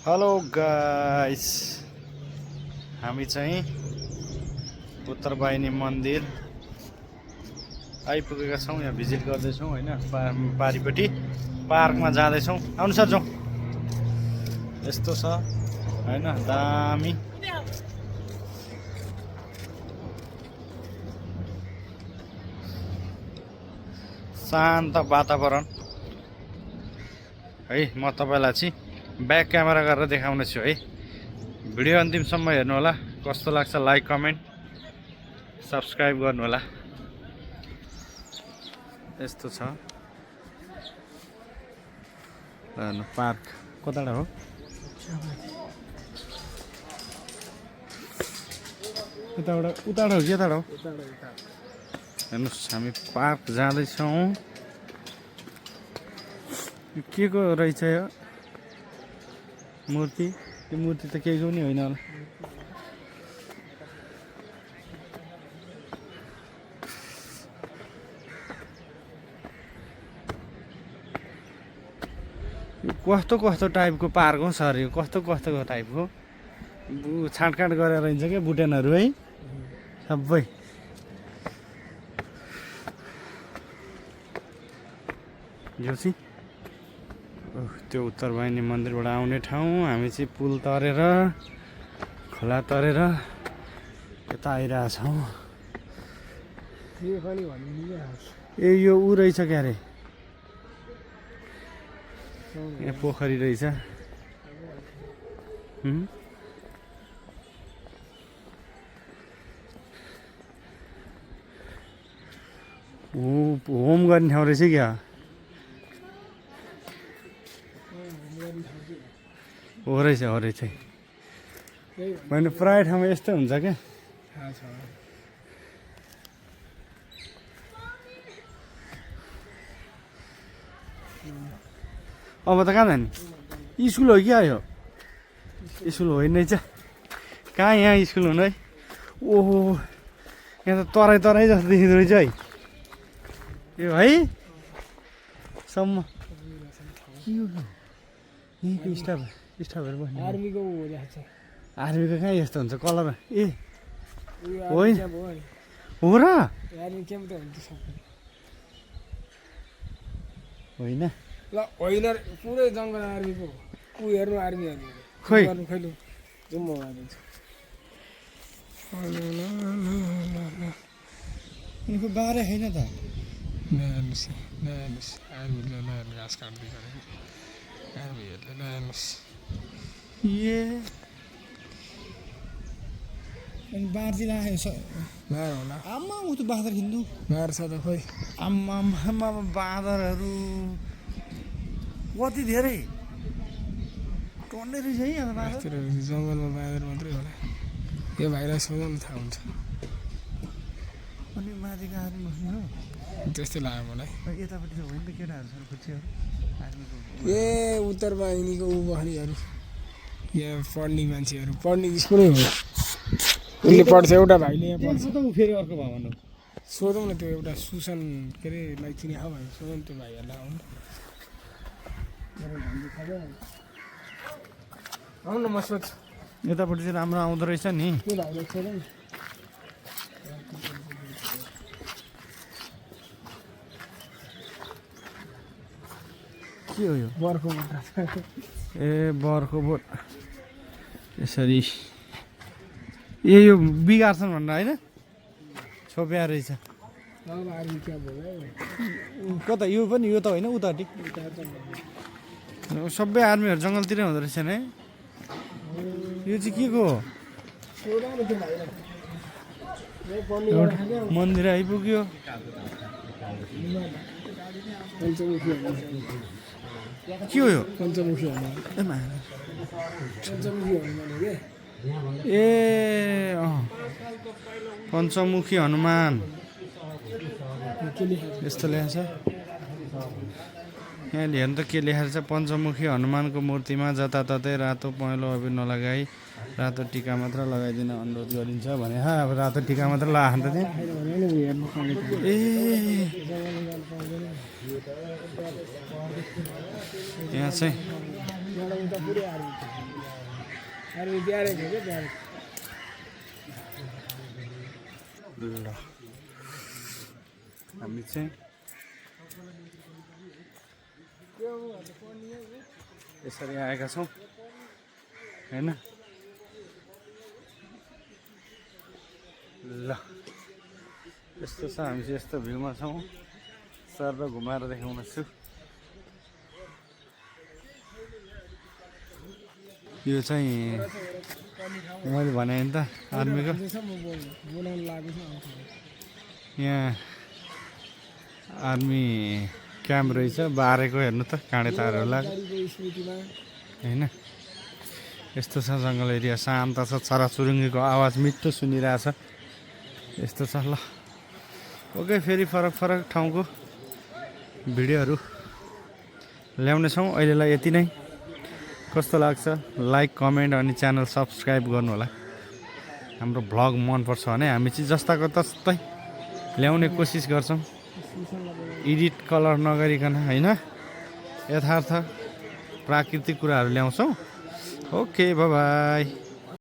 Hello guys, हामी चाहिँ उत्तरवाहिनी मन्दिर आइपुगेका छौँ। यहाँ भिजिट गर्दैछौँ होइन, पारिपट्टि पार्कमा जाँदैछौँ। आउनु सर, जाउँ। यस्तो छ होइन, दामी शान्त वातावरण है। म तपाईँलाई चाहिँ ब्याक क्यामेरा गरेर देखाउने छु है। भिडियो अन्तिमसम्म हेर्नु होला। कस्तो लाग्छ लाइक कमेन्ट सब्सक्राइब गर्नु होला। यस्तो छ पार्क। कताबाट हो? उताबाट हो कि यताबाट हो? हेर्नुहोस्, हामी पार्क जाँदैछौँ। यो के को रहेछ यो मूर्ति? त्यो मूर्ति त केहीको पनि होइन होला। कस्तो कस्तो टाइपको पार्क हो सर यो? कस्तो कस्तो टाइपको छाँटकाँट गरेर हिँड्छ क्या बुटेनहरू है सबै। यो चाहिँ त्यो उत्तरवाहिनी मन्दिरबाट आउने ठाउँ। हामी चाहिँ पुल तरेर खोला तरेर यता आइरहेछौँ। ए यो ऊ रहेछ क्या अरे, यहाँ पोखरी रहेछ। होम गर्ने ठाउँ रहेछ क्या? हो रहेछ मैले प्राय ठाउँमा यस्तो हुन्छ क्या। अब त कहाँ जाने? स्कुल हो क्या यो? स्कुल होइन रहेछ। कहाँ यहाँ स्कुल हुनु है? ओहो, यहाँ त तराई तराई जस्तो देखिँदो रहेछ है यो है सम्म। यहीँको स्टाफहरू बस्ने आर्मीको कहाँ यस्तो हुन्छ कलर? ए होइन हो र? होइन ल होइन, पुरै जङ्गल आर्मीको ऊ हेर्नु आर्मीहरू खोइ खैलु जुम गरिदिन्छु। यिनीको बारे छैन त। आर्मीले नहेर्नु घाँस काट्दै गरेको आर्मीहरूले नहेर्नुहोस्। ए अनि बार्जी लाग्यो मार होला, आम्मा ऊ त बाँदर हिँड्नु मार्छ त खोइ। आम्मा बाँदरहरू कति धेरै टन्ने रहेछ है यहाँ बाँदर। जङ्गलमा बाँदर मात्रै होला। यो भाइलाई सोध्नु नि थाहा हुन्छ। अनि माथिको आर्मी बस्ने हो त्यस्तै लाग्यो मलाई। यतापट्टि त होइन त केटाहरू छ खुच्चीहरू आर्मीको। ए उत्तरवाहिनीको ऊ बस्नेहरू, यहाँ पढ्ने मान्छेहरू, पढ्ने स्कुलै हो। उसले पढ्छ, एउटा भाइले यहाँ पढ्छ। फेरि अर्को भवन हो। सोधौँ न, त्यो एउटा सुसन के अरे लाई चिने हो भने सोधौँ त्यो भाइहरूलाई। आउनु न, म सोध्छु। यतापट्टि चाहिँ राम्रो आउँदो रहेछ नि। त्यो भाइलाई सोधौँ न। के हो यो? बर्खो बोट। ए बर्खो बोट। यसरी ए यो बिगार्छन् भनेर होइन, छोप्या रहेछ। कता यो पनि? यो त होइन, उतापट्टि सबै आर्मीहरू जङ्गलतिरै हुँदो रहेछ नि। यो चाहिँ के को हो? मन्दिर आइपुग्यो। के हो यो? पञ्चमुखी हनुमान। ए पञ्चमुखी हनुमान यस्तो लेखेको छ यहाँ। हेर्नु त के लेखेको छ? पञ्चमुखी हनुमानको मूर्तिमा जताततै रातो पहेँलो अबिर नलगाई रातो टिका मात्र लगाइदिन अनुरोध गरिन्छ भने। अब रातो टिका मात्र लगाएको त त्यहाँ। ए यहाँ चाहिँ यहाँ उता पुरै आर्मी ब्यारेक हो क्या ब्यारेक ल हामी चाहिँ यसरी आएका छौँ हैन ल यस्तो छ हामी चाहिँ यस्तो भ्यूमा छौँ सर र घुमाएर देखाउन छु यो चाहिँ मैले भने नि त आर्मीको बोलाउन लागेको छ यहाँ आर्मी क्याम्प रहेछ बारेको हेर्नु त काँडे तारहरू लाग्यो गाडीको स्मृतिमा होइन यस्तो छ जङ्गल एरिया शान्त छ चराचुरुङ्गीको आवाज मिठो सुनिरहेछ यस्तो छ ल ओके फेरि फरक फरक ठाउँको भिडियोहरू ल्याउनेछौँ अहिलेलाई यति नै कस्तो लाग्छ लाइक कमेन्ट अनि च्यानल सब्सक्राइब गर्नु होला हाम्रो भ्लग मनपर्छ भने हामी चाहिँ जस्ताको तस्तै ल्याउने कोसिस गर्छौँ एडिट कलर नगरिकन होइन यथार्थ प्राकृतिक कुराहरू ल्याउँछौँ ओके बाई